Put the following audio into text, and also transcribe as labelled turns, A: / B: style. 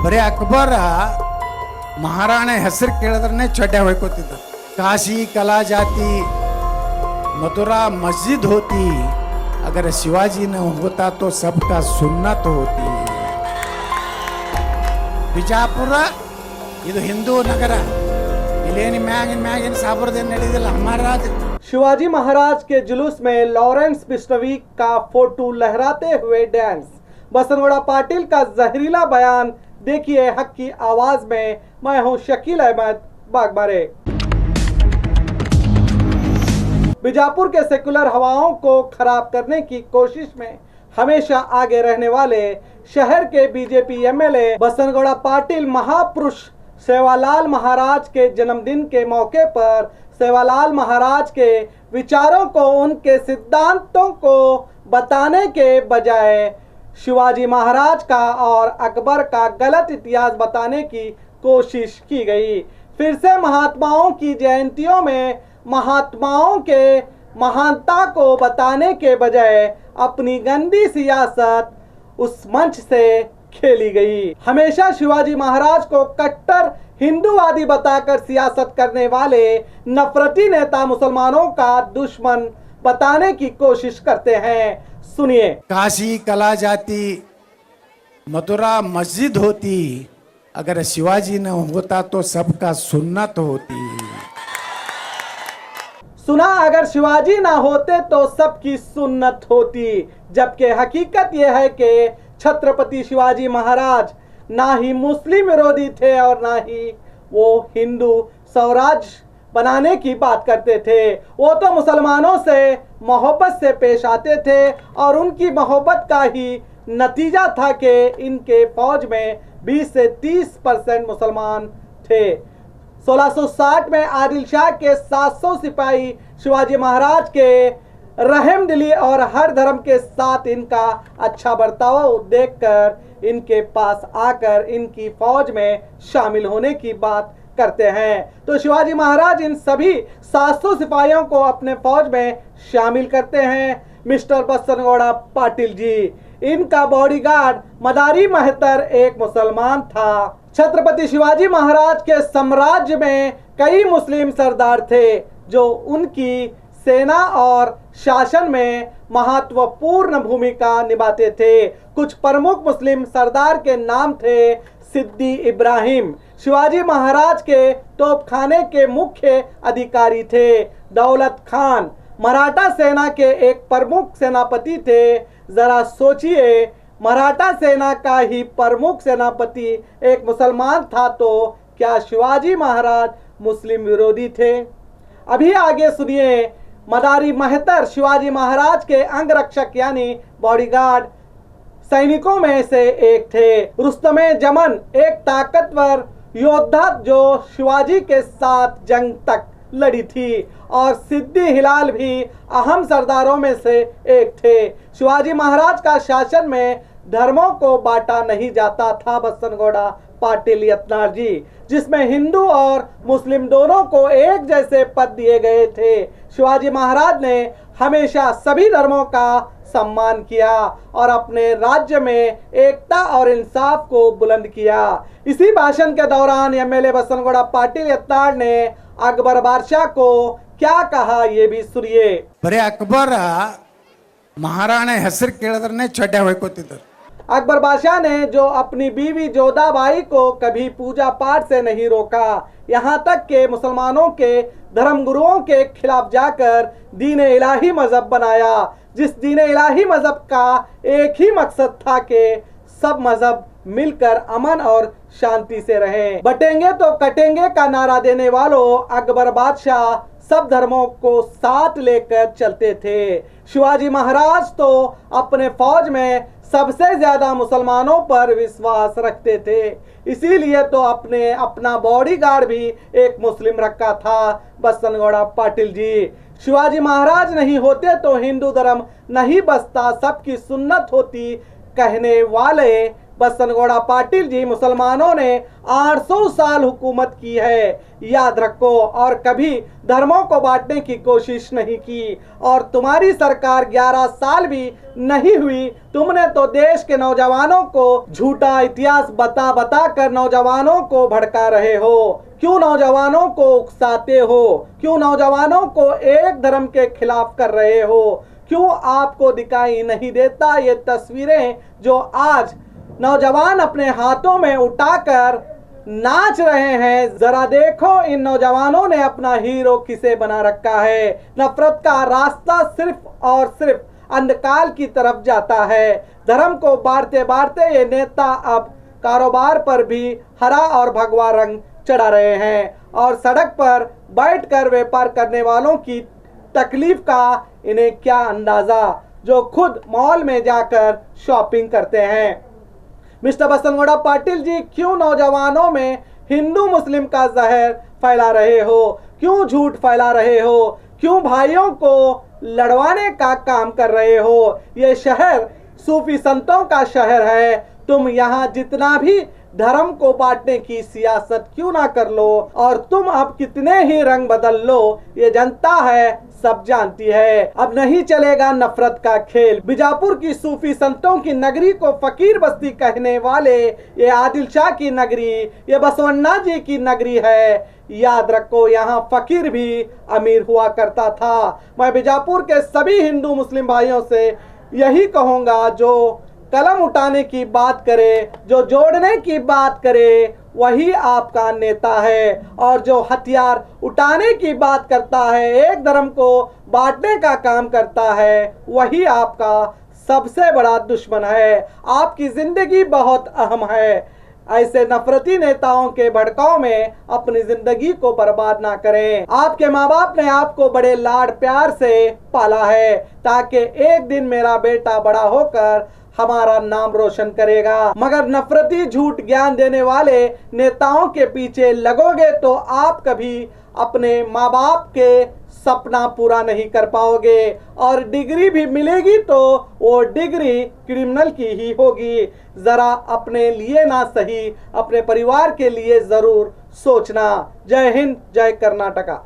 A: ಬರೀ ಅಕ್ಬರ ಮಹಾರಾಣೆ ಹೆಸರು ಕೇಳಿದ್ರೆ ಚಡ್ಡ ಹೊಯ್ಕೋತಿದ್ದ. काशी कला जाती मथुरा मस्जिद होती, अगर शिवाजी न होता तो सबका सुन्नत होती. ಬಿಜಾಪುರ ಇದು ಹಿಂದೂ ನಗರ. ಇಲ್ಲೇನು ಮ್ಯಾಗಿನ ಸಾಬರದೇನು ನಡೆದಿಲ್ಲ ಮಹಾರಾಜ.
B: शिवाजी महाराज के जुलूस में लॉरेंस बिश्नोई का फोटो लहराते हुए डांस। बसनगौड़ा पाटिल का जहरीला बयान देखिए हक की आवाज में। मैं हूं शकील अहमद बागबारे। बीजापुर के सेकुलर हवाओं को खराब करने की कोशिश में हमेशा आगे रहने वाले शहर के बीजेपी एमएलए बसनगौड़ा पाटिल महापुरुष सेवालाल महाराज के जन्मदिन के मौके पर सेवालाल महाराज के विचारों को, उनके सिद्धांतों को बताने के बजाय शिवाजी महाराज का और अकबर का गलत इतिहास बताने की कोशिश की गई। फिर से महात्माओं की जयंतियों में महात्माओं के महानता को बताने के बजाय अपनी गंदी सियासत उस मंच से खेली गई। हमेशा शिवाजी महाराज को कट्टर हिंदूवादी बताकर सियासत करने वाले नफरती नेता मुसलमानों का दुश्मन बताने की कोशिश करते हैं। सुनिए।
A: काशी कला जाती मथुरा मस्जिद होती, अगर शिवाजी न होता तो सबका सुन्नत होती.
B: सुना, अगर शिवाजी ना होते तो सबकी सुन्नत होती। जबकि हकीकत यह है कि छत्रपति शिवाजी महाराज ना ही मुस्लिम विरोधी थे और ना ही वो हिंदू स्वराज्य बनाने की बात करते थे। वो तो मुसलमानों से मोहब्बत से पेश आते थे और उनकी मोहब्बत का ही नतीजा था कि इनके फौज में 20 से 30% मुसलमान थे। 1660 में आदिल शाह के 700 सिपाही शिवाजी महाराज के रहमदिली और हर धर्म के साथ इनका अच्छा बर्ताव देखकर इनके पास आकर इनकी फौज में शामिल होने की बात करते हैं। तो शिवाजी महाराज इन सभी 700 सिपाहियों को अपने फौज में शामिल करते हैं। मिस्टर बसनगौड़ा पाटिल जी, इनका बॉडीगार्ड मदारी महतर एक मुसलमान था। छत्रपति शिवाजी महाराज के साम्राज्य में कई मुस्लिम सरदार थे जो उनकी सेना और शासन में महत्वपूर्ण भूमिका निभाते थे। कुछ प्रमुख मुस्लिम सरदार के नाम थे सिद्दी इब्राहिम। शिवाजी महाराज के तोपखाने के मुख्य अधिकारी थे। दौलत खान मराठा सेना के एक प्रमुख सेनापति थे। जरा सोचिए, मराठा सेना का ही प्रमुख सेनापति एक मुसलमान था तो क्या शिवाजी महाराज मुस्लिम विरोधी थे? अभी आगे सुनिए। मदारी महतर शिवाजी महाराज के अंगरक्षक यानी बॉडीगार्ड सैनिकों में से एक थे। रुस्तमे जमन एक ताकतवर योद्धा जो शिवाजी के साथ जंग तक लड़ी थी और सिद्दी हिलाल भी अहम सरदारों में से एक थे। शिवाजी महाराज का शासन में धर्मों को बांटा नहीं जाता था बसनगौड़ा पाटिल यत्नार जी, जिसमें हिंदू और मुस्लिम दोनों को एक जैसे पद दिए गए थे। शिवाजी महाराज ने हमेशा सभी धर्मों का सम्मान किया और अपने राज्य में एकता और इंसाफ को बुलंद किया। इसी भाषण के दौरान एमएलए बसनगौड़ा पाटिल यत्नार ने अकबर बादशाह को क्या कहा ये भी सुनिए।
A: ಬರೀ ಅಕ್ಬರ ಮಹಾರಾಣೆ ಹೆಸರು ಕೇಳಿದ್ರೆ ಚಡ್ಡ ಹೊಯ್ಕೋತಿದ್ದರು.
B: अकबर बादशाह ने जो अपनी बीवी जोधाबाई को कभी पूजा पाठ से नहीं रोका, यहाँ तक के मुसलमानों के धर्मगुरुओं के खिलाफ जाकर दीन इलाही मजहब बनाया, जिस दीन इलाही मजहब का एक ही मकसद था कि सब मजहब मिलकर अमन और शांति से रहें। बटेंगे तो कटेंगे का नारा देने वालों अकबर बादशाह सब धर्मों को साथ लेकर चलते थे। शिवाजी महाराज तो अपने फौज में सबसे ज्यादा मुसलमानों पर विश्वास रखते थे, इसीलिए तो अपना बॉडीगार्ड भी एक मुस्लिम रखा था बसनगौड़ा पाटिल जी। शिवाजी महाराज नहीं होते तो हिंदू धर्म नहीं बसता, सबकी सुन्नत होती कहने वाले बसनगौड़ा पाटिल जी, मुसलमानों ने 800 साल हुकूमत की है, याद रखो, और कभी धर्मों को बांटने की कोशिश नहीं की। और तुम्हारी सरकार 11 साल भी नहीं हुई, तुमने तो देश के नौजवानों को झूठा इतिहास बता बता कर नौजवानों को भड़का रहे हो। क्यों नौजवानों को उकसाते हो? क्यों नौजवानों को एक धर्म के खिलाफ कर रहे हो? क्यों आपको दिखाई नहीं देता ये तस्वीरें जो आज नौजवान अपने हाथों में उठाकर नाच रहे हैं? जरा देखो इन नौजवानों ने अपना हीरो किसे बना रखा है। नफरत का रास्ता सिर्फ और सिर्फ अंधकार की तरफ जाता है। धर्म को बांटते बांटते ये नेता अब कारोबार पर भी हरा और भगवा रंग चढ़ा रहे हैं, और सड़क पर बैठकर व्यापार करने वालों की तकलीफ का इन्हें क्या अंदाजा, जो खुद मॉल में जाकर शॉपिंग करते हैं। मिस्टर बसनगौड़ा पाटिल जी, क्यों नौजवानों में हिंदू मुस्लिम का जहर फैला रहे हो? क्यों झूठ फैला रहे हो? क्यों भाइयों को लड़वाने का काम कर रहे हो? ये शहर सूफी संतों का शहर है। तुम यहाँ जितना भी धर्म को बांटने की सियासत क्यों ना कर लो, और तुम अब कितने ही रंग बदल लो, ये जनता है, सब जानती है। अब नहीं चलेगा नफरत का खेल। बीजापुर की सूफी संतों की नगरी को फकीर बस्ती कहने वाले ये आदिल शाह की नगरी, ये बसवन्ना जी की नगरी है। याद रखो, यहाँ फकीर भी अमीर हुआ करता था। मैं बीजापुर के सभी हिंदू मुस्लिम भाइयों से यही कहूँगा, जो कलम उठाने की बात करे, जो जोड़ने की बात करे, वही आपका नेता है। और जो हथियार उठाने की बात करता है, एक धर्म को बांटने का काम करता है, वही आपका सबसे बड़ा दुश्मन है। आपकी जिंदगी बहुत अहम है। ऐसे नफरती नेताओं के भड़काव में अपनी जिंदगी को बर्बाद ना करें। आपके माँ बाप ने आपको बड़े लाड प्यार से पाला है, ताकि एक दिन मेरा बेटा बड़ा होकर हमारा नाम रोशन करेगा। मगर नफरती झूठ ज्ञान देने वाले नेताओं के पीछे लगोगे तो आप कभी अपने माँ बाप के सपना पूरा नहीं कर पाओगे, और डिग्री भी मिलेगी तो वो डिग्री क्रिमिनल की ही होगी। जरा अपने लिए ना सही, अपने परिवार के लिए जरूर सोचना। जय हिंद, जय कर्नाटका।